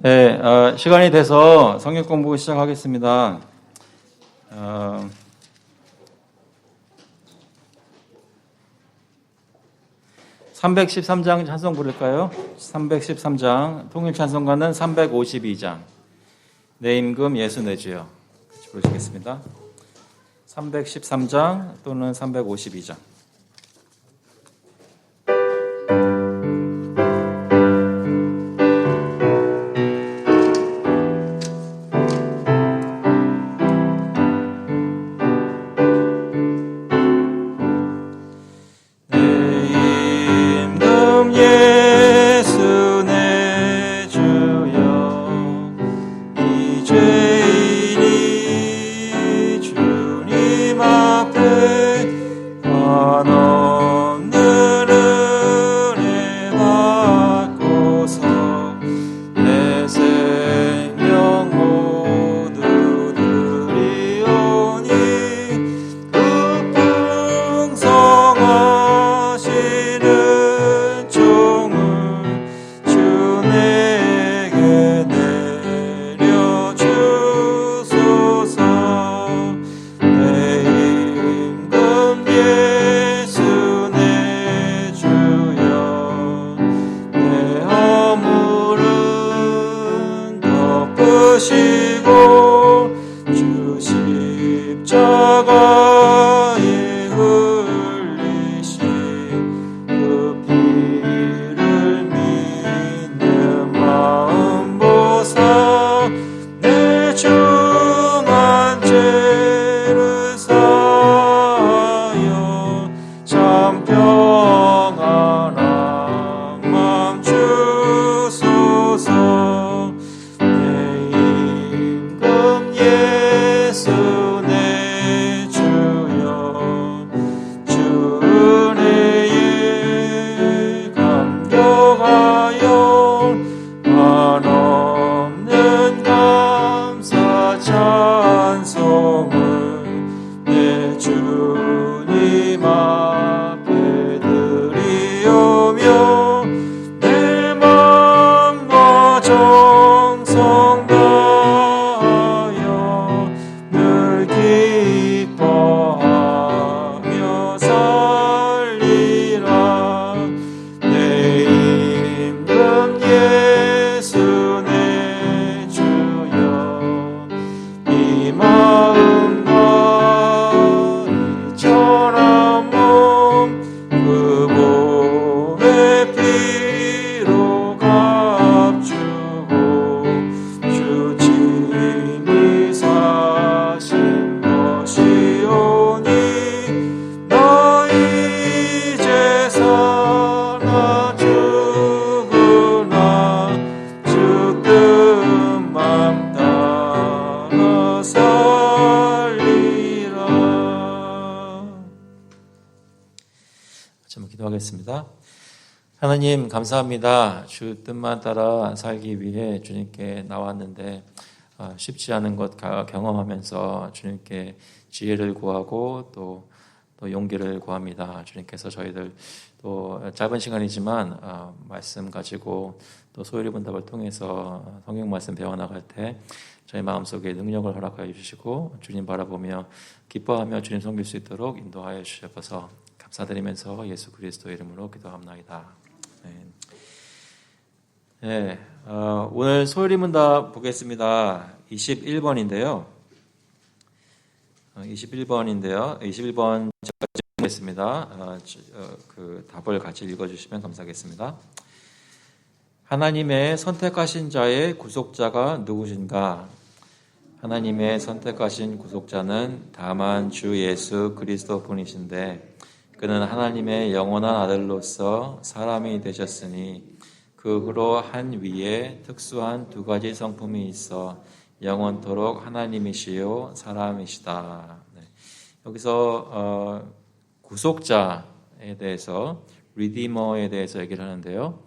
네, 시간이 돼서 성경 공부 시작하겠습니다. 313장 찬송 부를까요? 313장, 통일 찬송가는 352장. 내 임금 예수 내 주여. 같이 부르시겠습니다. 313장 또는 352장. 기도하겠습니다. 하나님 감사합니다. 주 뜻만 따라 살기 위해 주님께 나왔는데 쉽지 않은 것 경험하면서 주님께 지혜를 구하고 또 용기를 구합니다. 주님께서 저희들 또 짧은 시간이지만 말씀 가지고 또 소요리 분답을 통해서 성경 말씀 배워나갈 때 저희 마음속에 능력을 허락하여 주시고 주님 바라보며 기뻐하며 주님 섬길 수 있도록 인도하여 주셔서 감사드리면서 예수 그리스도 이름으로 기도합니다. 네, 오늘 소요리 문답 보겠습니다. 21번인데요. 21번 제가 찍겠습니다. 그 답을 같이 읽어주시면 감사하겠습니다. 하나님의 선택하신 자의 구속자가 누구신가? 하나님의 선택하신 구속자는 다만 주 예수 그리스도 분이신데 그는 하나님의 영원한 아들로서 사람이 되셨으니 그 후로 한 위에 특수한 두 가지 성품이 있어 영원토록 하나님이시요 사람이시다. 네. 여기서 구속자에 대해서 리디머에 대해서 얘기를 하는데요.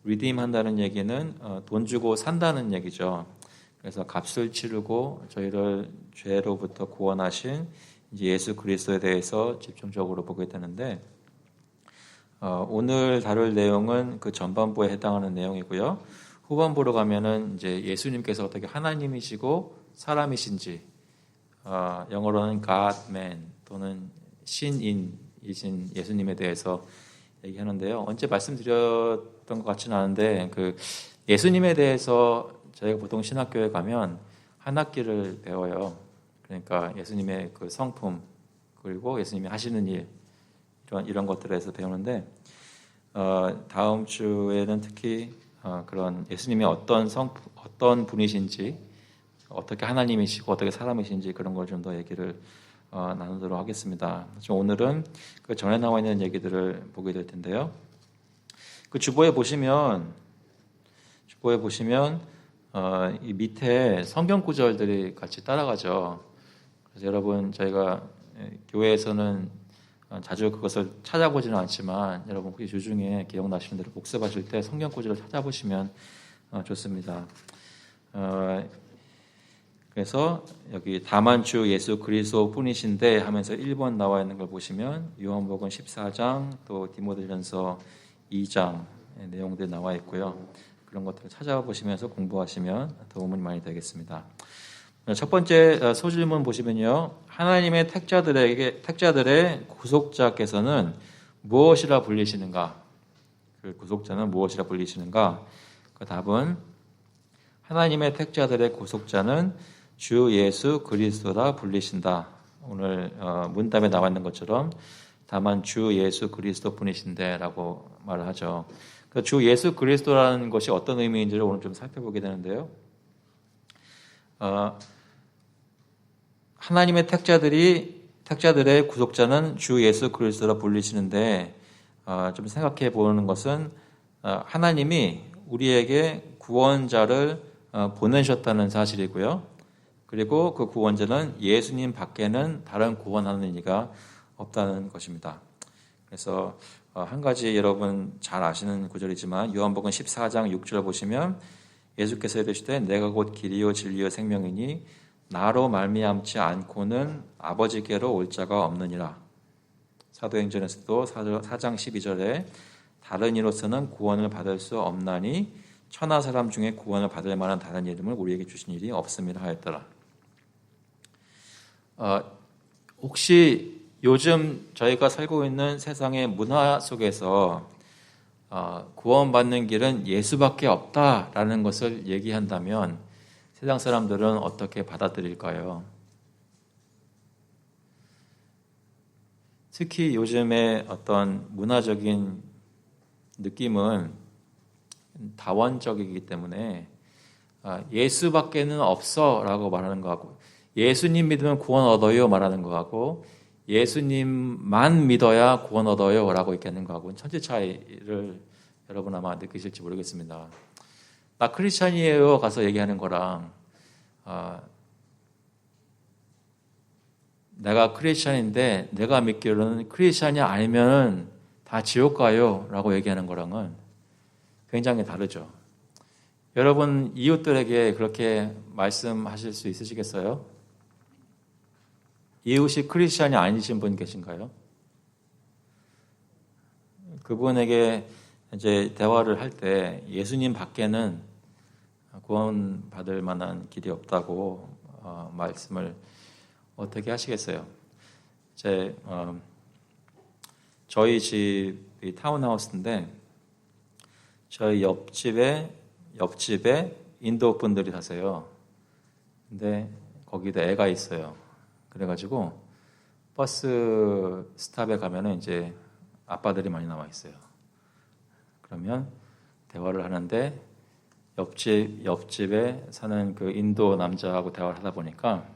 리딤 한다는 얘기는 돈 주고 산다는 얘기죠. 그래서 값을 치르고 저희를 죄로부터 구원하신 예수 그리스도에 대해서 집중적으로 보게 되는데 오늘 다룰 내용은 그 전반부에 해당하는 내용이고요. 후반부로 가면은 이제 예수님께서 어떻게 하나님이시고 사람이신지, 영어로는 God, Man 또는 신인이신 예수님에 대해서 얘기하는데요. 언제 말씀드렸던 것 같지는 않은데 그 예수님에 대해서 저희가 보통 신학교에 가면 한 학기를 배워요. 그러니까 예수님의 그 성품 그리고 예수님이 하시는 일 이런 것들에 대해서 배우는데 다음 주에는 특히 그런 예수님이 어떤 분이신지, 어떻게 하나님이시고 어떻게 사람이신지 그런 걸 좀 더 얘기를 나누도록 하겠습니다. 오늘은 그 전에 나와 있는 얘기들을 보게 될 텐데요. 그 주보에 보시면 이 밑에 성경 구절들이 같이 따라가죠. 그래서 여러분 저희가 교회에서는 자주 그것을 찾아보지는 않지만 여러분 혹시 주중에 기억나시는 대로 복습하실 때 성경 구절을 찾아보시면 좋습니다. 그래서 여기 다만 주 예수 그리스도 뿐이신데 하면서 1번 나와 있는 걸 보시면 요한복음 14장 또 디모데전서 2장 내용들이 나와 있고요. 그런 것들을 찾아보시면서 공부하시면 도움이 많이 되겠습니다. 첫 번째 소질문 보시면요. 하나님의 택자들의 구속자께서는 무엇이라 불리시는가? 그 구속자는 무엇이라 불리시는가? 그 답은 하나님의 택자들의 구속자는 주 예수 그리스도라 불리신다. 오늘 문답에 나와 있는 것처럼 다만 주 예수 그리스도 뿐이신데 라고 말을 하죠. 그 주 예수 그리스도라는 것이 어떤 의미인지를 오늘 좀 살펴보게 되는데요. 하나님의 택자들의 구속자는 주 예수 그리스도라 불리시는데 좀 생각해 보는 것은 하나님이 우리에게 구원자를 보내셨다는 사실이고요. 그리고 그 구원자는 예수님 밖에는 다른 구원하는 이가 없다는 것입니다. 그래서 한 가지 여러분 잘 아시는 구절이지만 요한복음 14장 6절 보시면 예수께서 이르시되 내가 곧 길이요 진리요 생명이니 나로 말미암지 않고는 아버지께로 올 자가 없느니라. 사도행전에서도 4장 12절에 다른 이로서는 구원을 받을 수 없나니 천하 사람 중에 구원을 받을 만한 다른 이름을 우리에게 주신 일이 없음이라 하였더라. 혹시 요즘 저희가 살고 있는 세상의 문화 속에서 구원받는 길은 예수밖에 없다라는 것을 얘기한다면 세상 사람들은 어떻게 받아들일까요? 특히 요즘의 어떤 문화적인 느낌은 다원적이기 때문에 예수밖에는 없어라고 말하는 것 같고 예수님 믿으면 구원 얻어요 말하는 것 같고 예수님만 믿어야 구원 얻어요 라고 얘기하는 것 같고는 천지 차이를 여러분 아마 느끼실지 모르겠습니다. 나 크리스찬이에요 가서 얘기하는 거랑 내가 크리스찬인데 내가 믿기로는 크리스찬이 아니면 다 지옥 가요 라고 얘기하는 거랑은 굉장히 다르죠. 여러분 이웃들에게 그렇게 말씀하실 수 있으시겠어요? 이웃이 크리스찬이 아니신 분 계신가요? 그분에게 이제 대화를 할 때 예수님 밖에는 구원 받을 만한 길이 없다고 말씀을 어떻게 하시겠어요? 저희 집이 타운하우스인데 저희 옆집에 인도 분들이 사세요. 근데 거기도 애가 있어요. 그래가지고 버스 스탑에 가면은 이제 아빠들이 많이 나와 있어요. 그러면 대화를 하는데 옆집에 사는 그 인도 남자하고 대화를 하다 보니까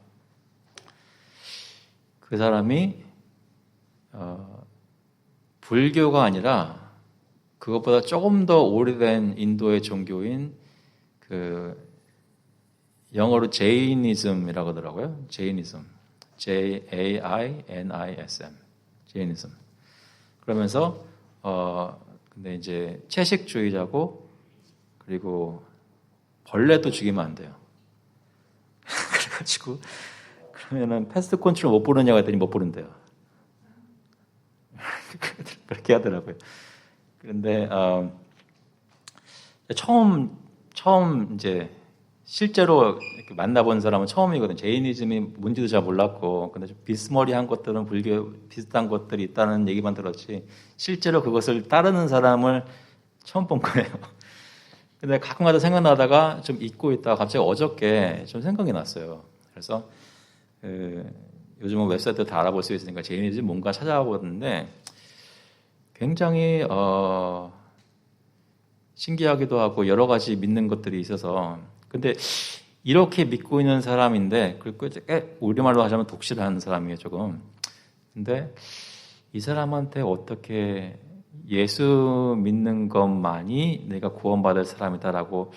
그 사람이 불교가 아니라 그것보다 조금 더 오래된 인도의 종교인 그 영어로 제이니즘이라고 하더라고요. 제이니즘. Jainism. 제이니즘. 그러면서 근데 이제 채식주의자고 그리고 벌레도 죽이면 안 돼요. 그래가지고 그러면은 패스트 컨트롤 못 부르냐고 했더니 못 부른대요. 그렇게 하더라고요. 그런데 처음 처음 이제 실제로 이렇게 만나본 사람은 처음이거든. 제이니즘이 뭔지도 잘 몰랐고, 근데 좀 비스머리한 것들은 불교 비슷한 것들이 있다는 얘기만 들었지, 실제로 그것을 따르는 사람을 처음 본 거예요. 근데 가끔가다 생각나다가 좀 잊고 있다가 갑자기 어저께 좀 생각이 났어요. 그래서 요즘은 웹사이트 다 알아볼 수 있으니까 제이니즘 뭔가 찾아보는데 굉장히 신기하기도 하고 여러 가지 믿는 것들이 있어서, 근데 이렇게 믿고 있는 사람인데, 그리고 우리말로 하자면 독실한 사람이에요, 조금. 근데 이 사람한테 어떻게 예수 믿는 것만이 내가 구원받을 사람이다라고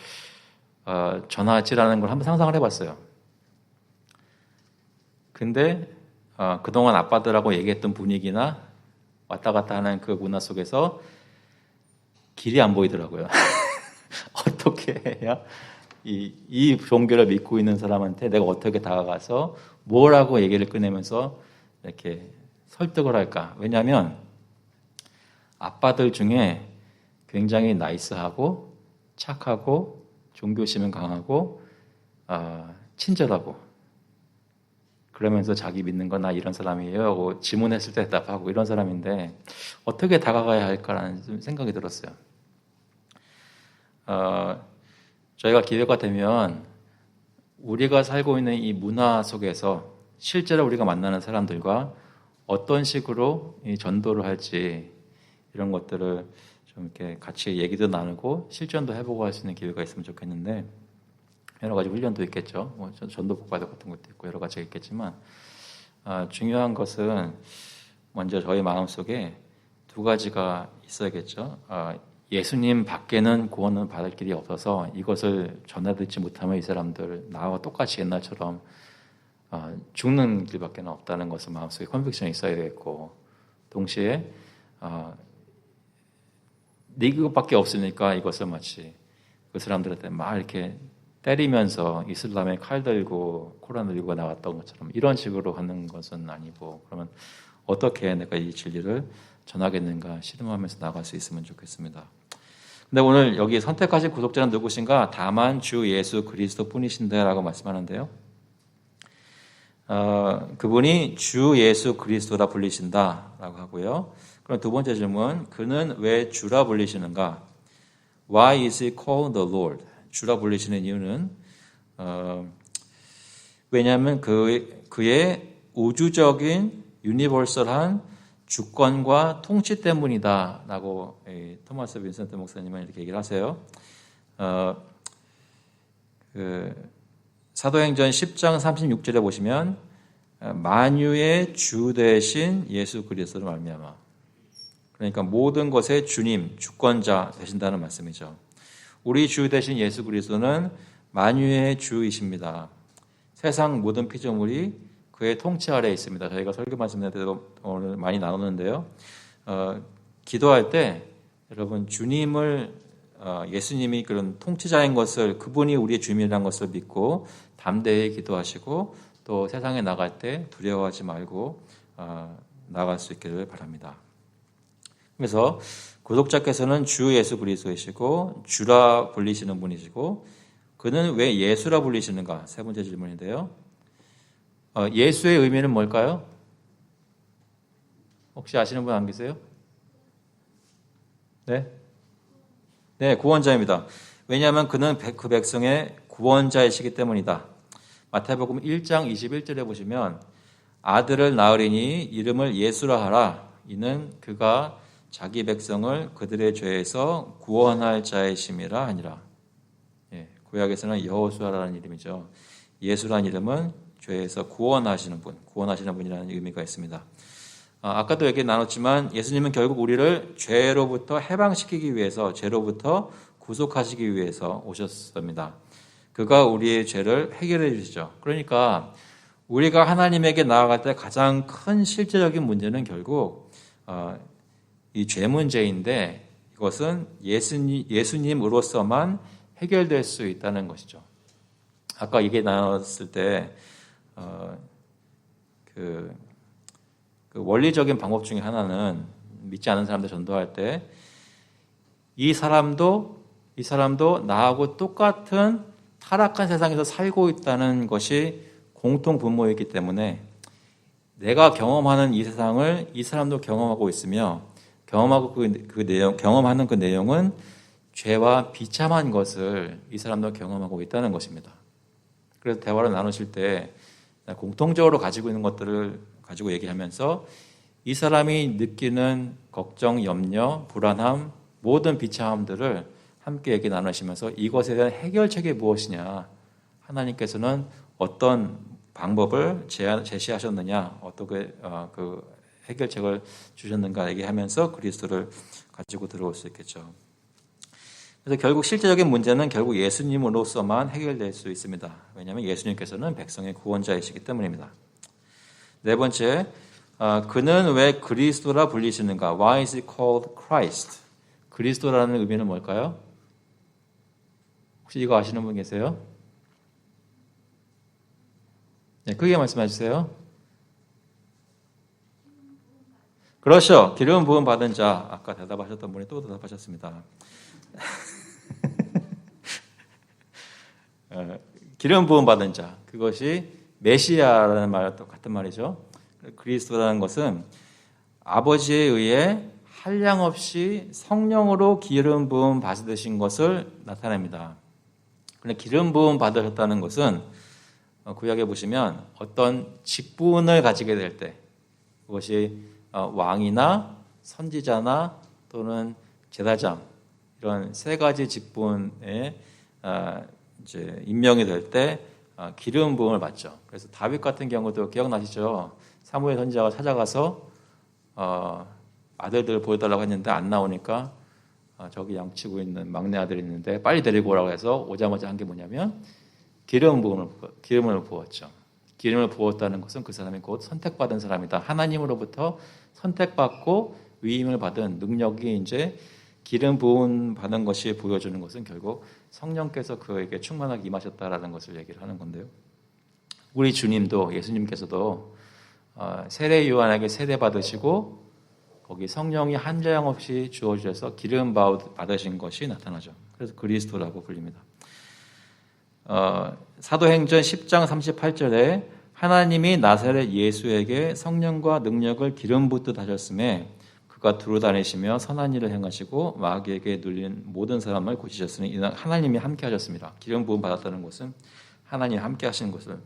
전하지라는 걸 한번 상상을 해봤어요. 근데 그동안 아빠들하고 얘기했던 분위기나 왔다 갔다 하는 그 문화 속에서 길이 안 보이더라고요. 어떻게 해야 이 종교를 믿고 있는 사람한테 내가 어떻게 다가가서 뭐라고 얘기를 꺼내면서 이렇게 설득을 할까? 왜냐하면 아빠들 중에 굉장히 나이스하고 착하고 종교심은 강하고 친절하고, 그러면서 자기 믿는 건 나 이런 사람이에요 하고 질문했을 때 대답하고 이런 사람인데 어떻게 다가가야 할까라는 생각이 들었어요. 저희가 기회가 되면 우리가 살고 있는 이 문화 속에서 실제로 우리가 만나는 사람들과 어떤 식으로 이 전도를 할지 이런 것들을 좀 이렇게 같이 얘기도 나누고 실전도 해보고 할 수 있는 기회가 있으면 좋겠는데, 여러 가지 훈련도 있겠죠. 뭐 전도 복과도 같은 것도 있고 여러 가지가 있겠지만 중요한 것은 먼저 저희 마음속에 두 가지가 있어야겠죠. 예수님 밖에는 구원을 받을 길이 없어서 이것을 전해듣지 못하면 이 사람들 나와 똑같이 옛날처럼 죽는 길밖에 없다는 것을 마음속에 컨빅션이 있어야 되겠고, 동시에 네 그것밖에 없으니까 이것을 마치 그 사람들한테 막 이렇게 때리면서 이슬람에 칼 들고 코란 들고 나왔던 것처럼 이런 식으로 하는 것은 아니고, 그러면 어떻게 내가 이 진리를 전하겠는가 실험하면서 나갈 수 있으면 좋겠습니다. 근데 오늘 여기 선택하신 구속자는 누구신가? 다만 주 예수 그리스도 뿐이신데라고 말씀하는데요. 그분이 주 예수 그리스도라 불리신다라고 하고요. 그럼 두 번째 질문, 그는 왜 주라 불리시는가? Why is he called the Lord? 주라 불리시는 이유는 왜냐하면 그의 우주적인 유니버설한 주권과 통치 때문이다라고 토마스 빈센트 목사님은 이렇게 얘기를 하세요. 사도행전 10장 36절에 보시면 만유의 주 되신 예수 그리스도로 말미암아, 그러니까 모든 것의 주님, 주권자 되신다는 말씀이죠. 우리 주 되신 예수 그리스도는 만유의 주이십니다. 세상 모든 피조물이 그의 통치 아래에 있습니다. 저희가 설교 말씀할 때도 오늘 많이 나눴는데요. 기도할 때 여러분 주님을 예수님이 그런 통치자인 것을, 그분이 우리의 주님이라는 것을 믿고 담대히 기도하시고 또 세상에 나갈 때 두려워하지 말고 나갈 수 있기를 바랍니다. 그래서 구독자께서는 주 예수 그리스도이시고 주라 불리시는 분이시고, 그는 왜 예수라 불리시는가? 세 번째 질문인데요. 예수의 의미는 뭘까요? 혹시 아시는 분 안 계세요? 네? 네, 구원자입니다. 왜냐하면 그는 그 백성의 구원자이시기 때문이다. 마태복음 1장 21절에 보시면 아들을 낳으리니 이름을 예수라 하라. 이는 그가 자기 백성을 그들의 죄에서 구원할 자이심이라 하니라. 예, 구약에서는 여호수아라는 이름이죠. 예수라는 이름은 죄에서 구원하시는 분, 구원하시는 분이라는 의미가 있습니다. 아까도 얘기 나눴지만 예수님은 결국 우리를 죄로부터 해방시키기 위해서, 죄로부터 구속하시기 위해서 오셨습니다. 그가 우리의 죄를 해결해 주시죠. 그러니까 우리가 하나님에게 나아갈 때 가장 큰 실제적인 문제는 결국 이 죄 문제인데, 이것은 예수님으로서만 해결될 수 있다는 것이죠. 아까 얘기 나눴을 때 그 원리적인 방법 중에 하나는 믿지 않은 사람들 전도할 때 이 사람도 이 사람도 나하고 똑같은 타락한 세상에서 살고 있다는 것이 공통 분모이기 때문에 내가 경험하는 이 세상을 이 사람도 경험하고 있으며 경험하는 그 내용은 죄와 비참한 것을 이 사람도 경험하고 있다는 것입니다. 그래서 대화를 나누실 때 공통적으로 가지고 있는 것들을 가지고 얘기하면서 이 사람이 느끼는 걱정, 염려, 불안함, 모든 비참함들을 함께 얘기 나누시면서 이것에 대한 해결책이 무엇이냐, 하나님께서는 어떤 방법을 제시하셨느냐, 어떻게 그 해결책을 주셨는가 얘기하면서 그리스도를 가지고 들어올 수 있겠죠. 그래서 결국 실제적인 문제는 결국 예수님으로서만 해결될 수 있습니다. 왜냐하면 예수님께서는 백성의 구원자이시기 때문입니다. 네 번째, 그는 왜 그리스도라 불리시는가? Why is he called Christ? 그리스도라는 의미는 뭘까요? 혹시 이거 아시는 분 계세요? 네, 크게 말씀해 주세요. 그렇죠. 기름 부음 받은 자. 아까 대답하셨던 분이 또 대답하셨습니다. 기름 부음 받은 자. 그것이 메시아라는 말과 똑같은 말이죠. 그리스도라는 것은 아버지에 의해 한량없이 성령으로 기름 부음 받으신 것을 나타냅니다. 그런데 기름 부음 받으셨다는 것은 구약에 보시면 어떤 직분을 가지게 될 때, 그것이 왕이나 선지자나 또는 제사장, 이런 세 가지 직분에 이제 임명이 될 때 기름 부음을 받죠. 그래서 다윗 같은 경우도 기억나시죠? 사무엘 선지자가 찾아가서 아들들 보여달라고 했는데 안 나오니까 저기 양치고 있는 막내 아들이 있는데 빨리 데리고 오라고 해서 오자마자 한 게 뭐냐면 기름을 부었죠. 기름을 부었다는 것은 그 사람이 곧 선택받은 사람이다. 하나님으로부터 선택받고 위임을 받은 능력이 이제 기름 부음 받은 것이 보여주는 것은 결국 성령께서 그에게 충만하게 임하셨다라는 것을 얘기를 하는 건데요. 우리 주님도 예수님께서도 세례 요한에게 세례 받으시고 거기 성령이 한량 없이 주어주셔서 기름 받으신 것이 나타나죠. 그래서 그리스도라고 불립니다. 사도행전 10장 38절에 하나님이 나사렛 예수에게 성령과 능력을 기름 붓듯 하셨음에 그가 두루 다니시며 선한 일을 행하시고 마귀에게 눌린 모든 사람을 고치셨으니 이는 하나님이 함께 하셨습니다. 기름 부음 받았다는 것은 하나님이 함께 하시는 것을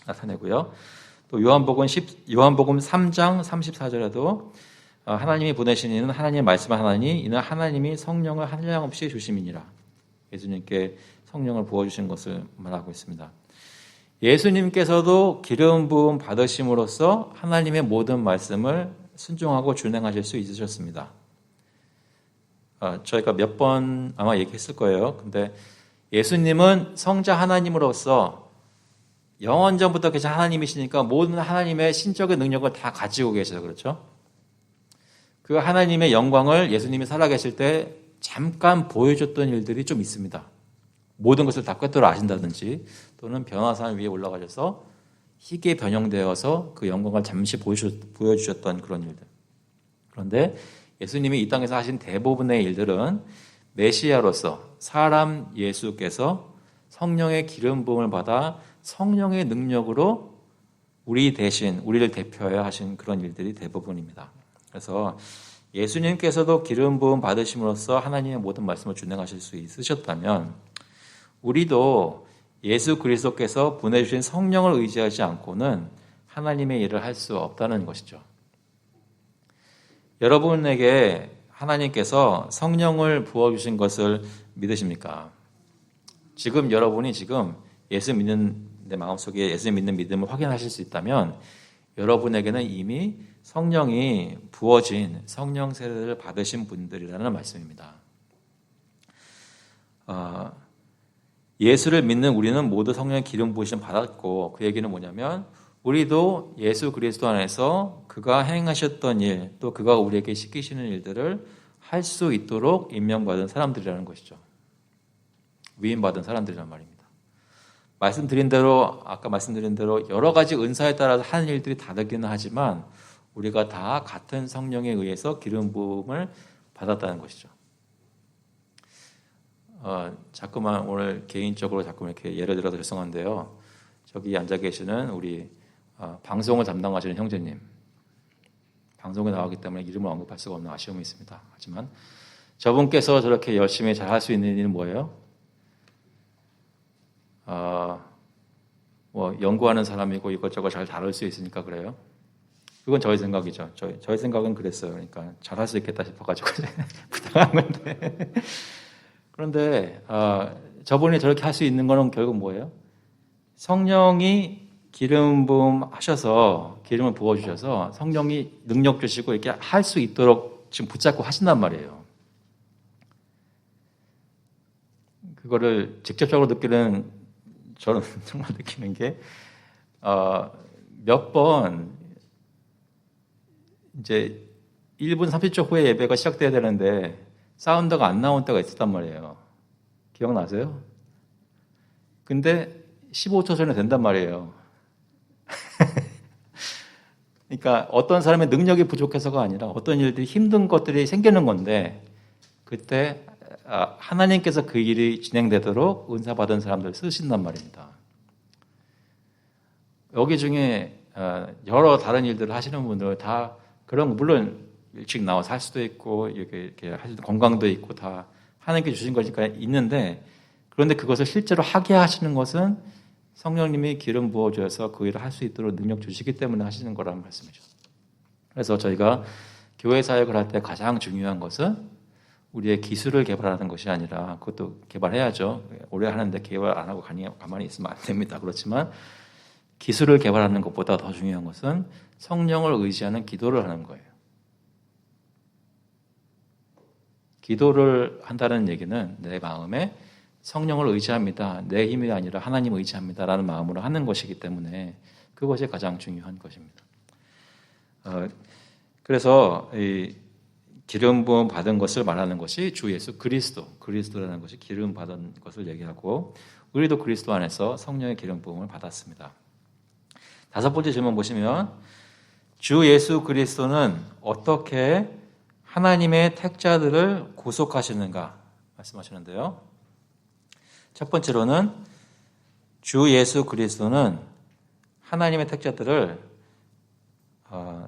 나타내고요. 또 요한복음 3장 34절에도 하나님이 보내신 이는 하나님 말씀하나니 이는 하나님이 성령을 한량없이 주심이니라. 예수님께 성령을 부어주신 것을 말하고 있습니다. 예수님께서도 기름 부음 받으심으로써 하나님의 모든 말씀을 순종하고 준행하실 수 있으셨습니다. 저희가 몇 번 아마 얘기했을 거예요. 근데 예수님은 성자 하나님으로서 영원전부터 계신 하나님이시니까 모든 하나님의 신적인 능력을 다 가지고 계셔서 그렇죠. 그 하나님의 영광을 예수님이 살아계실 때 잠깐 보여줬던 일들이 좀 있습니다. 모든 것을 다 꿰뚫어 아신다든지 또는 변화산 위에 올라가셔서 희게 변형되어서 그 영광을 잠시 보여주셨던 그런 일들. 그런데 예수님이 이 땅에서 하신 대부분의 일들은 메시아로서 사람 예수께서 성령의 기름 부음을 받아 성령의 능력으로 우리 대신 우리를 대표하여 하신 그런 일들이 대부분입니다. 그래서 예수님께서도 기름 부음 받으심으로써 하나님의 모든 말씀을 준행하실 수 있으셨다면 우리도 예수 그리스도께서 보내주신 성령을 의지하지 않고는 하나님의 일을 할 수 없다는 것이죠. 여러분에게 하나님께서 성령을 부어주신 것을 믿으십니까? 지금 여러분이 예수 믿는 내 마음속에 예수 믿는 믿음을 확인하실 수 있다면 여러분에게는 이미 성령이 부어진 성령 세례를 받으신 분들이라는 말씀입니다. 예수를 믿는 우리는 모두 성령의 기름 부으심 받았고 그 얘기는 뭐냐면 우리도 예수 그리스도 안에서 그가 행하셨던 일 또 그가 우리에게 시키시는 일들을 할 수 있도록 임명받은 사람들이라는 것이죠. 위임받은 사람들이란 말입니다. 아까 말씀드린 대로 여러 가지 은사에 따라서 하는 일들이 다르기는 하지만 우리가 다 같은 성령에 의해서 기름 부음을 받았다는 것이죠. 자꾸만 오늘 개인적으로 자꾸 이렇게 예를 들어서 죄송한데요. 저기 앉아 계시는 우리 방송을 담당하시는 형제님, 방송에 나오기 때문에 이름을 언급할 수가 없는 아쉬움이 있습니다. 하지만 저분께서 저렇게 열심히 잘 할 수 있는 일은 뭐예요? 뭐 연구하는 사람이고 이것저것 잘 다룰 수 있으니까 그래요. 그건 저희 생각이죠. 저희 생각은 그랬어요. 그러니까 잘할 수 있겠다 싶어가지고 부탁한 건데. 그런데 저분이 저렇게 할 수 있는 거는 결국 뭐예요? 성령이 기름 부음 하셔서 기름을 부어 주셔서 성령이 능력 주시고 이렇게 할 수 있도록 지금 붙잡고 하신단 말이에요. 그거를 직접적으로 느끼는 저는 정말 느끼는 게 몇 번 이제 1분 30초 후에 예배가 시작돼야 되는데 사운드가 안 나온 때가 있었단 말이에요. 기억나세요? 근데 15초 전에 된단 말이에요. 그러니까 어떤 사람의 능력이 부족해서가 아니라 어떤 일들이 힘든 것들이 생기는 건데 그때 하나님께서 그 일이 진행되도록 은사 받은 사람들 쓰신단 말입니다. 여기 중에 여러 다른 일들을 하시는 분들 다 그런 거 물론 일찍 나와서 할 수도 있고 이렇게 건강도 있고 다 하나님께 주신 거니까 있는데 그런데 그것을 실제로 하게 하시는 것은 성령님이 기름 부어줘서 그 일을 할 수 있도록 능력 주시기 때문에 하시는 거라는 말씀이죠. 그래서 저희가 교회 사역을 할 때 가장 중요한 것은 우리의 기술을 개발하는 것이 아니라 그것도 개발해야죠. 오래 하는데 개발 안 하고 가만히 있으면 안 됩니다. 그렇지만 기술을 개발하는 것보다 더 중요한 것은 성령을 의지하는 기도를 하는 거예요. 기도를 한다는 얘기는 내 마음에 성령을 의지합니다. 내 힘이 아니라 하나님 의지합니다라는 마음으로 하는 것이기 때문에 그것이 가장 중요한 것입니다. 그래서 이 기름 부음 받은 것을 말하는 것이 주 예수 그리스도라는 것이 기름 받은 것을 얘기하고 우리도 그리스도 안에서 성령의 기름 부음을 받았습니다. 5번째 질문 보시면 주 예수 그리스도는 어떻게 하나님의 택자들을 구속하시는가 말씀하시는데요. 첫 번째로는 주 예수 그리스도는 하나님의 택자들을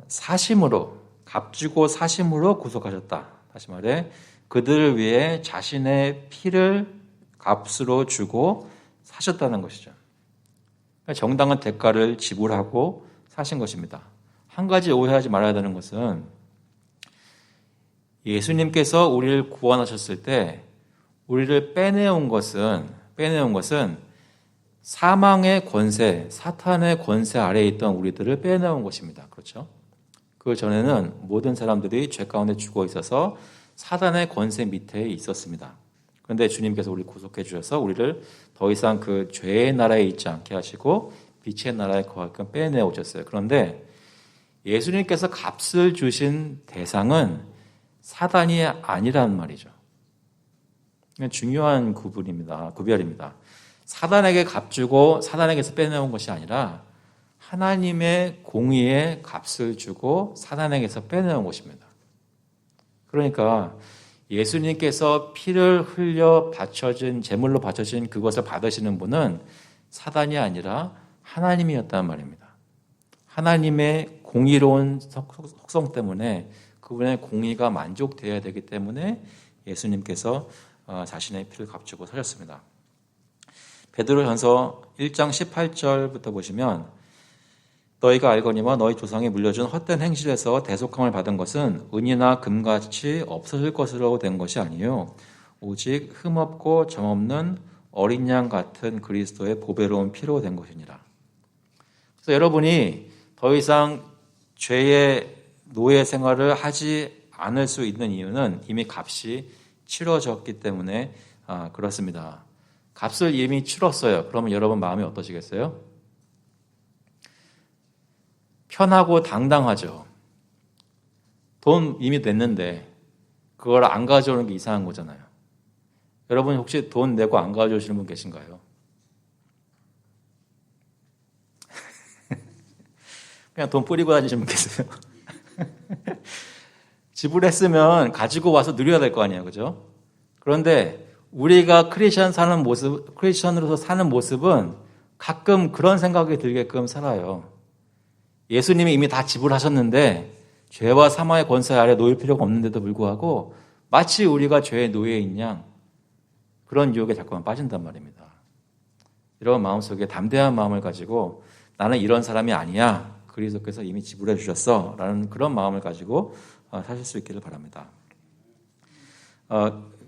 사심으로 값주고 사심으로 구속하셨다. 다시 말해 그들을 위해 자신의 피를 값으로 주고 사셨다는 것이죠. 정당한 대가를 지불하고 사신 것입니다. 한 가지 오해하지 말아야 되는 것은 예수님께서 우리를 구원하셨을 때 우리를 빼내온 것은 사망의 권세, 사탄의 권세 아래에 있던 우리들을 빼내온 것입니다. 그렇죠? 그 전에는 모든 사람들이 죄 가운데 죽어 있어서 사단의 권세 밑에 있었습니다. 그런데 주님께서 우리를 구속해 주셔서 우리를 더 이상 그 죄의 나라에 있지 않게 하시고 빛의 나라에 거하게끔 빼내어 오셨어요. 그런데 예수님께서 값을 주신 대상은 사단이 아니란 말이죠. 중요한 구별입니다. 사단에게 값주고 사단에게서 빼내온 것이 아니라 하나님의 공의에 값을 주고 사단에게서 빼내온 것입니다. 그러니까 예수님께서 피를 흘려 제물로 바쳐진 그것을 받으시는 분은 사단이 아니라 하나님이었단 말입니다. 하나님의 공의로운 속성 때문에 그분의 공의가 만족되어야 되기 때문에 예수님께서 자신의 피를 값주고 사셨습니다. 베드로전서 1장 18절부터 보시면 너희가 알거니와 너희 조상이 물려준 헛된 행실에서 대속함을 받은 것은 은이나 금같이 없어질 것으로 된 것이 아니요 오직 흠없고 점없는 어린 양 같은 그리스도의 보배로운 피로 된 것이니라. 그래서 여러분이 더 이상 죄의 노예 생활을 하지 않을 수 있는 이유는 이미 값이 치러졌기 때문에 그렇습니다. 값을 이미 치렀어요. 그러면 여러분 마음이 어떠시겠어요? 편하고 당당하죠. 돈 이미 냈는데 그걸 안 가져오는 게 이상한 거잖아요. 여러분 혹시 돈 내고 안 가져오시는 분 계신가요? 그냥 돈 뿌리고 다니시는 분 계세요? 지불했으면 가지고 와서 누려야 될 거 아니에요. 그죠? 그런데 우리가 크리스천으로서 사는 모습은 가끔 그런 생각이 들게끔 살아요. 예수님이 이미 다 지불하셨는데 죄와 사망의 권세 아래 놓일 필요가 없는데도 불구하고 마치 우리가 죄의 노예인 양 그런 유혹에 자꾸만 빠진단 말입니다. 이런 마음속에 담대한 마음을 가지고 나는 이런 사람이 아니야. 그리스도께서 이미 지불해 주셨어. 라는 그런 마음을 가지고 사실 수 있기를 바랍니다.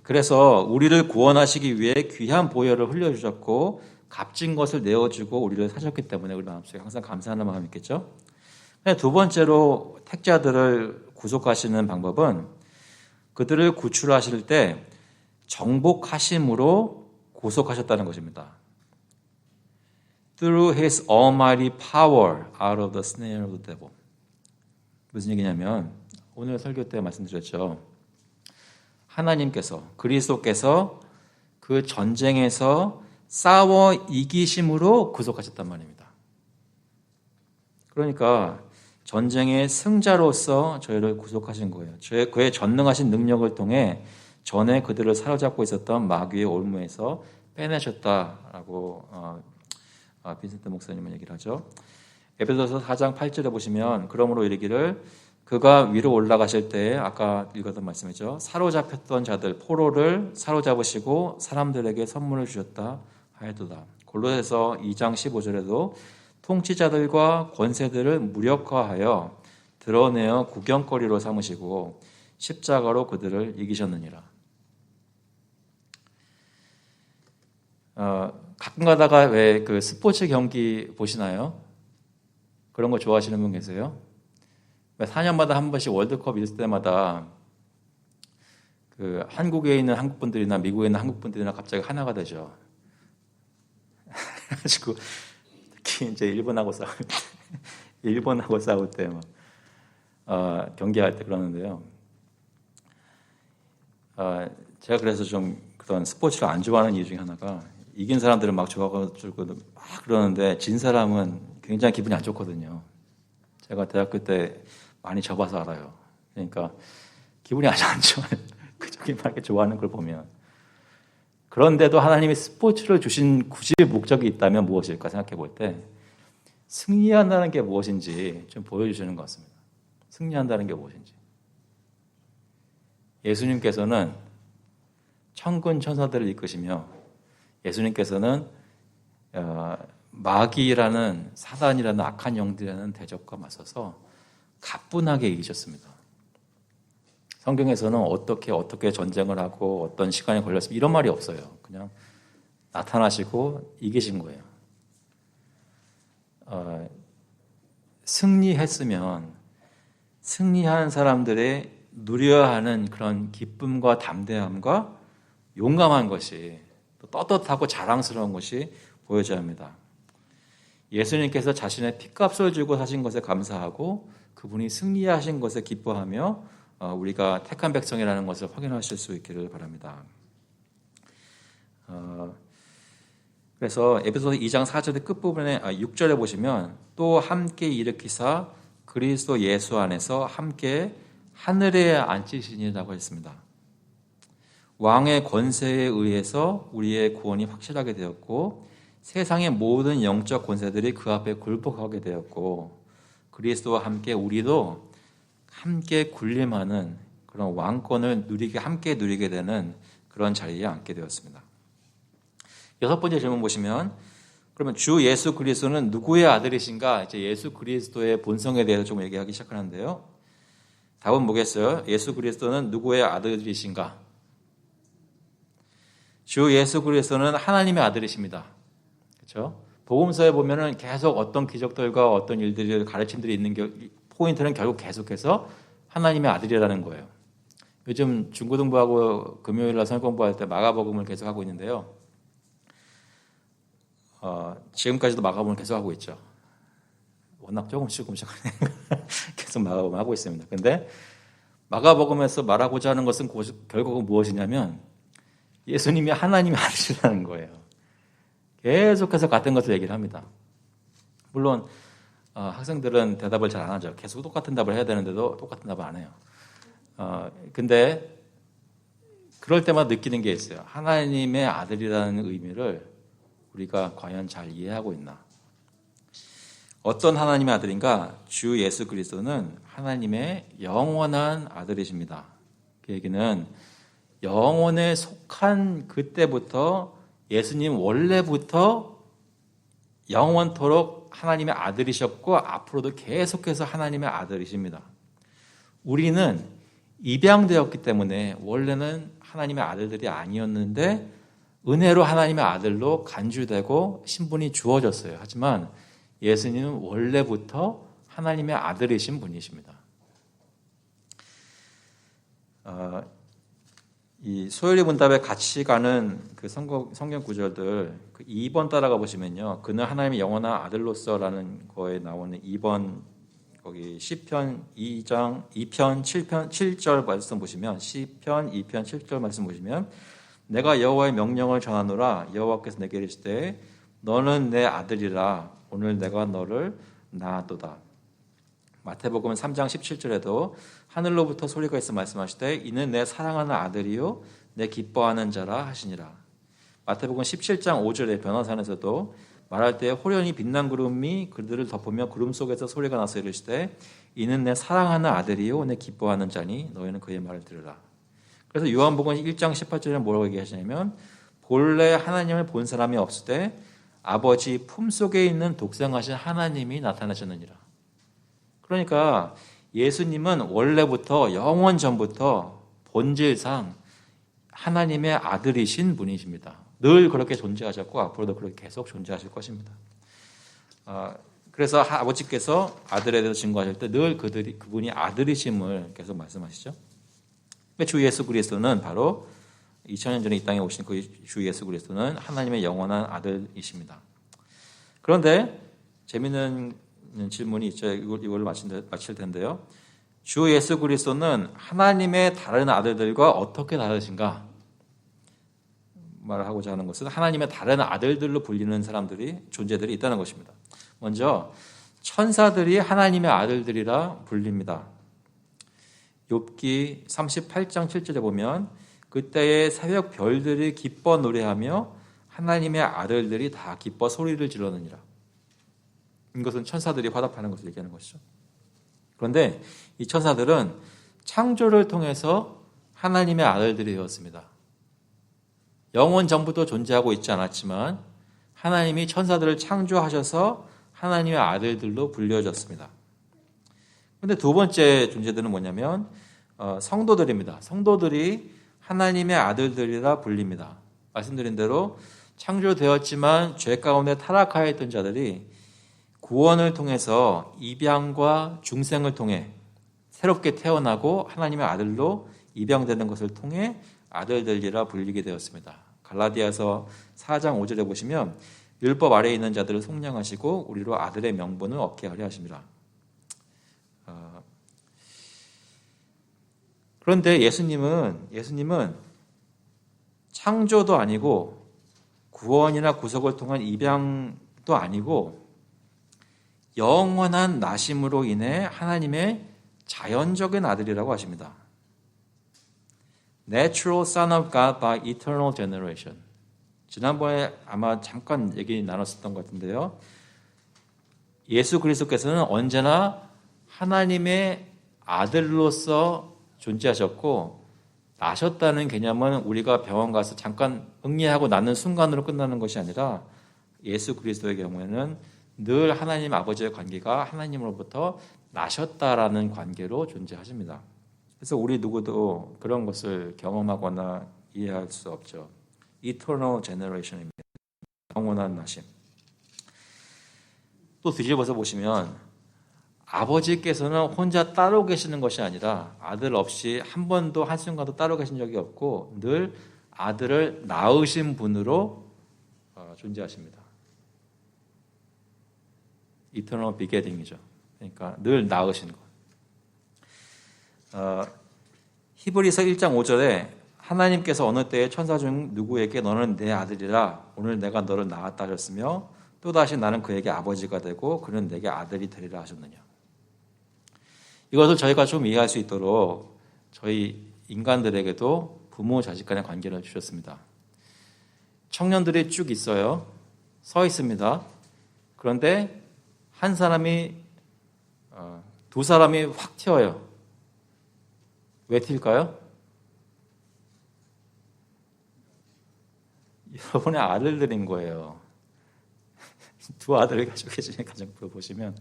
그래서 우리를 구원하시기 위해 귀한 보혈을 흘려주셨고 값진 것을 내어주고 우리를 사셨기 때문에 우리 마음속에 항상 감사하는 마음이 있겠죠. 두 번째로 택자들을 구속하시는 방법은 그들을 구출하실 때 정복하심으로 구속하셨다는 것입니다. Through His almighty power out of the snare of the devil. 무슨 얘기냐면 오늘 설교 때 말씀드렸죠. 하나님께서 그리스도께서 그 전쟁에서 싸워 이기심으로 구속하셨단 말입니다. 그러니까 전쟁의 승자로서 저희를 구속하신 거예요. 그의 전능하신 능력을 통해 전에 그들을 사로잡고 있었던 마귀의 올무에서 빼내셨다라고 빈센트 목사님은 얘기를 하죠. 에베소서 4장 8절에 보시면 그러므로 이르기를 그가 위로 올라가실 때에 아까 읽었던 말씀이죠. 사로잡혔던 자들 포로를 사로잡으시고 사람들에게 선물을 주셨다 하였도다. 골로새서 2장 15절에도 통치자들과 권세들을 무력화하여 드러내어 구경거리로 삼으시고 십자가로 그들을 이기셨느니라. 가끔 가다가 왜 그 스포츠 경기 보시나요? 그런 거 좋아하시는 분 계세요? 4년마다 한 번씩 월드컵 있을 때마다 그 한국에 있는 한국분들이나 미국에 있는 한국분들이나 갑자기 하나가 되죠. 그래가지고 특히 이제 일본하고 싸울 때 경기할 때 그러는데요. 제가 그래서 좀 그런 스포츠를 안 좋아하는 이유 중에 하나가 이긴 사람들은 막 좋아가지고 막 그러는데 진 사람은 굉장히 기분이 안 좋거든요. 제가 대학교 때 많이 져봐서 알아요. 그러니까 기분이 아주 안 좋아요. 그저기 막 이렇게 좋아하는 걸 보면. 그런데도 하나님이 스포츠를 주신 굳이 목적이 있다면 무엇일까 생각해 볼 때 승리한다는 게 무엇인지 좀 보여주시는 것 같습니다. 승리한다는 게 무엇인지. 예수님께서는 천군 천사들을 이끄시며 예수님께서는 마귀라는 사단이라는 악한 영들이라는 대적과 맞서서 가뿐하게 이기셨습니다. 성경에서는 어떻게 전쟁을 하고 어떤 시간이 걸렸으면 이런 말이 없어요. 그냥 나타나시고 이기신 거예요. 승리했으면 승리한 사람들의 누려야 하는 그런 기쁨과 담대함과 용감한 것이 또 떳떳하고 자랑스러운 것이 보여져야 합니다. 예수님께서 자신의 피값을 주고 사신 것에 감사하고 그분이 승리하신 것에 기뻐하며 우리가 택한 백성이라는 것을 확인하실 수 있기를 바랍니다. 그래서 에베소서 2장 4절의 끝부분에 6절에 보시면 또 함께 일으키사 그리스도 예수 안에서 함께 하늘에 앉히시니라고 했습니다. 왕의 권세에 의해서 우리의 구원이 확실하게 되었고 세상의 모든 영적 권세들이 그 앞에 굴복하게 되었고 그리스도와 함께 우리도 함께 군림하는 그런 왕권을 함께 누리게 되는 그런 자리에 앉게 되었습니다. 6번째 질문 보시면 그러면 주 예수 그리스도는 누구의 아들이신가? 이제 예수 그리스도의 본성에 대해서 좀 얘기하기 시작하는데요. 답은 뭐겠어요? 예수 그리스도는 누구의 아들이신가? 주 예수 그리스도는 하나님의 아들이십니다. 그렇죠? 복음서에 보면은 계속 어떤 기적들과 어떤 일들이 가르침들이 있는 포인트는 결국 계속해서 하나님의 아들이라는 거예요. 요즘 중고등부하고 금요일날 성경 공부할 때 마가복음을 계속 하고 있는데요. 지금까지도 마가복음을 계속 하고 있죠. 워낙 조금씩 계속 마가복음 하고 있습니다. 근데 마가복음에서 말하고자 하는 것은 결국은 무엇이냐면 예수님이 하나님의 아들이라는 거예요. 계속해서 같은 것을 얘기를 합니다. 물론 학생들은 대답을 잘 안 하죠. 계속 똑같은 답을 해야 되는데도 똑같은 답을 안 해요. 근데 그럴 때마다 느끼는 게 있어요. 하나님의 아들이라는 의미를 우리가 과연 잘 이해하고 있나? 어떤 하나님의 아들인가? 주 예수 그리스도는 하나님의 영원한 아들이십니다. 그 얘기는 영원에 속한 그때부터 예수님 원래부터 영원토록 하나님의 아들이셨고 앞으로도 계속해서 하나님의 아들이십니다. 우리는 입양되었기 때문에 원래는 하나님의 아들들이 아니었는데 은혜로 하나님의 아들로 간주되고 신분이 주어졌어요. 하지만 예수님은 원래부터 하나님의 아들이신 분이십니다. 이 소요리 문답에 같이 가는 그 성경 구절들 2번 따라가 보시면요. 그는 하나님의 영원한 아들로서라는 거에 나오는 2번 거기 시편 2편 7절 말씀 보시면 시편 2편 7절 말씀 보시면 내가 여호와의 명령을 전하노라 여호와께서 내게 이르시되 너는 내 아들이라 오늘 내가 너를 낳았도다. 마태복음 3장 17절에도 하늘로부터 소리가 있어 말씀하시되 이는 내 사랑하는 아들이요 내 기뻐하는 자라 하시니라. 마태복음 17장 5절에 변화산에서도 말할 때 호련히 빛난 구름이 그들을 덮으며 구름 속에서 소리가 나서 이르시되 이는 내 사랑하는 아들이요 내 기뻐하는 자니 너희는 그의 말을 들으라. 그래서 요한복음 1장 18절에 뭐라고 얘기하시냐면 본래 하나님을 본 사람이 없을 때 아버지 품속에 있는 독생하신 하나님이 나타나셨느니라. 그러니까 예수님은 원래부터 영원 전부터 본질상 하나님의 아들이신 분이십니다. 늘 그렇게 존재하셨고 앞으로도 그렇게 계속 존재하실 것입니다. 그래서 아버지께서 아들에 대해서 증거하실 때 늘 그분이 아들이심을 계속 말씀하시죠. 주 예수 그리스도는 바로 2000년 전에 이 땅에 오신 그 주 예수 그리스도는 하나님의 영원한 아들이십니다. 그런데 재미있는 질문이 있죠. 이걸로 마칠 텐데요. 주 예수 그리스도는 하나님의 다른 아들들과 어떻게 다르신가? 말을 하고자 하는 것은 하나님의 다른 아들들로 불리는 존재들이 있다는 것입니다. 먼저 천사들이 하나님의 아들들이라 불립니다. 욥기 38장 7절에 보면 그때의 새벽 별들이 기뻐 노래하며 하나님의 아들들이 다 기뻐 소리를 지르느니라. 이것은 천사들이 화답하는 것을 얘기하는 것이죠. 그런데 이 천사들은 창조를 통해서 하나님의 아들들이 되었습니다. 영원 전부터 존재하고 있지 않았지만 하나님이 천사들을 창조하셔서 하나님의 아들들로 불려졌습니다. 그런데 두 번째 존재들은 뭐냐면 성도들입니다. 성도들이 하나님의 아들들이라 불립니다. 말씀드린 대로 창조되었지만 죄 가운데 타락하여 있던 자들이 구원을 통해서 입양과 중생을 통해 새롭게 태어나고 하나님의 아들로 입양되는 것을 통해 아들들이라 불리게 되었습니다. 갈라디아서 4장 5절에 보시면 율법 아래에 있는 자들을 속량하시고 우리로 아들의 명분을 얻게 하려 하십니다. 그런데 예수님은 창조도 아니고 구원이나 구속을 통한 입양도 아니고 영원한 나심으로 인해 하나님의 자연적인 아들이라고 하십니다. Natural Son of God by Eternal Generation. 지난번에 아마 잠깐 얘기 나눴었던 것 같은데요. 예수 그리스도께서는 언제나 하나님의 아들로서 존재하셨고 나셨다는 개념은 우리가 병원 가서 잠깐 응리하고 나는 순간으로 끝나는 것이 아니라 예수 그리스도의 경우에는 늘 하나님 아버지의 관계가 하나님으로부터 나셨다라는 관계로 존재하십니다. 그래서 우리 누구도 그런 것을 경험하거나 이해할 수 없죠. Eternal Generation입니다. 영원한 나심. 또 뒤집어서 보시면 아버지께서는 혼자 따로 계시는 것이 아니라 아들 없이 한 번도 한순간도 따로 계신 적이 없고 늘 아들을 낳으신 분으로 존재하십니다. Eternal begetting이죠. 그러니까 늘 낳으신 것. 히브리서 1장 5절에 하나님께서 어느 때에 천사 중 누구에게 너는 내 아들이라 오늘 내가 너를 낳았다 하셨으며 또다시 나는 그에게 아버지가 되고 그는 내게 아들이 되리라 하셨느냐. 이것을 저희가 좀 이해할 수 있도록 저희 인간들에게도 부모 자식 간의 관계를 주셨습니다. 청년들이 쭉 있어요. 서 있습니다. 그런데 한 사람이 두 사람이 확 튀어요. 왜 튈까요? 여러분의 아들들인 거예요. 두 아들을 가지고 계시는 가정부를 보시면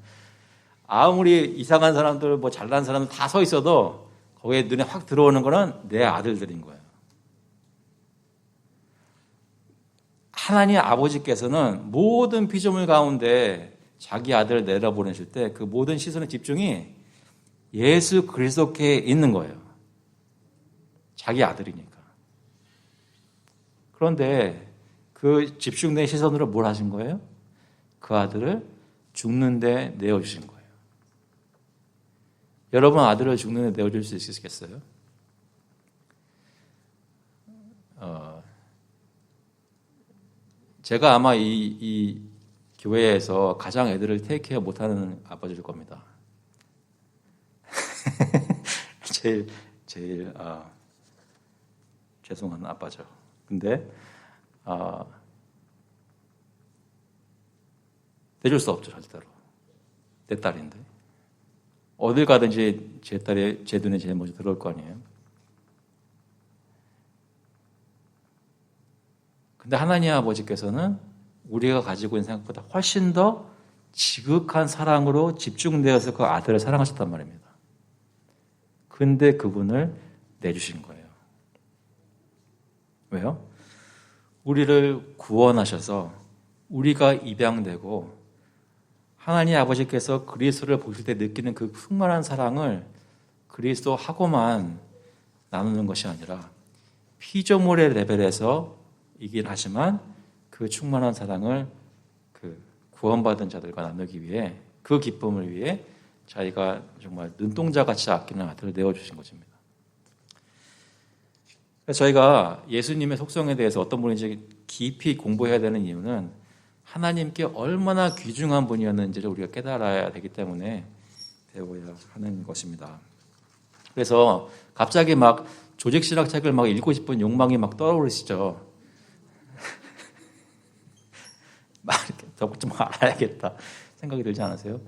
아무리 이상한 사람들, 뭐 잘난 사람들 다 서 있어도 거기에 눈에 확 들어오는 거는 내 아들들인 거예요. 하나님 아버지께서는 모든 피조물 가운데 자기 아들을 내려보내실 때 그 모든 시선의 집중이 예수 그리스도께 있는 거예요. 자기 아들이니까. 그런데 그 집중된 시선으로 뭘 하신 거예요? 그 아들을 죽는데 내어주신 거예요. 여러분 아들을 죽는데 내어줄 수 있으시겠어요? 제가 아마 이 교회에서 가장 애들을 테이크케어 못하는 아버지일 겁니다. 제일 죄송한 아빠죠. 근데 내줄 수 없죠, 절대로. 내 딸인데. 어딜 가든지 제 딸이 제 눈에 제일 먼저 들어올 거 아니에요. 근데 하나님 아버지께서는 우리가 가지고 있는 생각보다 훨씬 더 지극한 사랑으로 집중되어서 그 아들을 사랑하셨단 말입니다. 근데 그분을 내주신 거예요. 왜요? 우리를 구원하셔서 우리가 입양되고 하나님 아버지께서 그리스도를 보실 때 느끼는 그 충만한 사랑을 그리스도하고만 나누는 것이 아니라 피조물의 레벨에서 이긴 하지만 그 충만한 사랑을 그 구원받은 자들과 나누기 위해 그 기쁨을 위해 자기가 정말 눈동자같이 아끼는 아들을 내어주신 것입니다. 그래서 저희가 예수님의 속성에 대해서 어떤 분인지 깊이 공부해야 되는 이유는 하나님께 얼마나 귀중한 분이었는지를 우리가 깨달아야 되기 때문에 배워야 하는 것입니다. 그래서 갑자기 막 조직신학 책을 막 읽고 싶은 욕망이 막 떠오르시죠. 막 이렇게 더 좀 알아야겠다 생각이 들지 않으세요?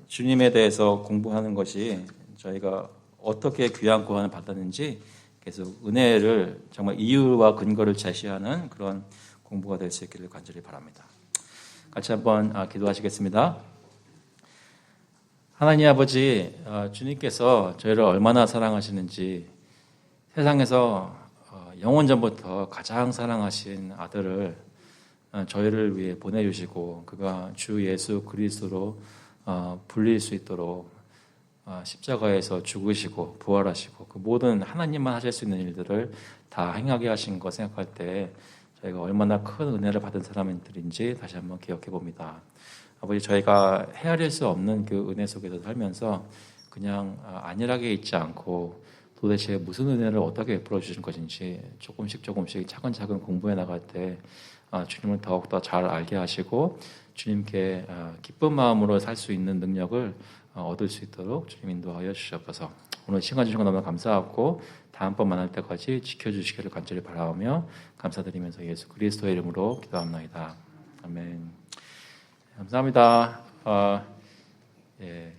주님에 대해서 공부하는 것이 저희가 어떻게 귀한 구원을 받았는지 계속 은혜를 정말 이유와 근거를 제시하는 그런 공부가 될 수 있기를 간절히 바랍니다. 같이 한번 기도하시겠습니다. 하나님 아버지, 주님께서 저희를 얼마나 사랑하시는지 세상에서 영원전부터 가장 사랑하신 아들을 저희를 위해 보내주시고 그가 주 예수 그리스도로 불릴 수 있도록 십자가에서 죽으시고 부활하시고 그 모든 하나님만 하실 수 있는 일들을 다 행하게 하신 거 생각할 때 저희가 얼마나 큰 은혜를 받은 사람들인지 다시 한번 기억해 봅니다. 아버지, 저희가 헤아릴 수 없는 그 은혜 속에서 살면서 그냥 안일하게 있지 않고 도대체 무슨 은혜를 어떻게 베풀어 주신 것인지 조금씩 차근차근 공부해 나갈 때 주님을 더욱더 잘 알게 하시고 주님께 기쁜 마음으로 살 수 있는 능력을 얻을 수 있도록 주님 인도하여 주시옵소서. 오늘 시간 주신 거 너무 감사하고 다음번 만날 때까지 지켜주시기를 간절히 바라오며 감사드리면서 예수 그리스도의 이름으로 기도합니다. 아멘. 감사합니다. 예.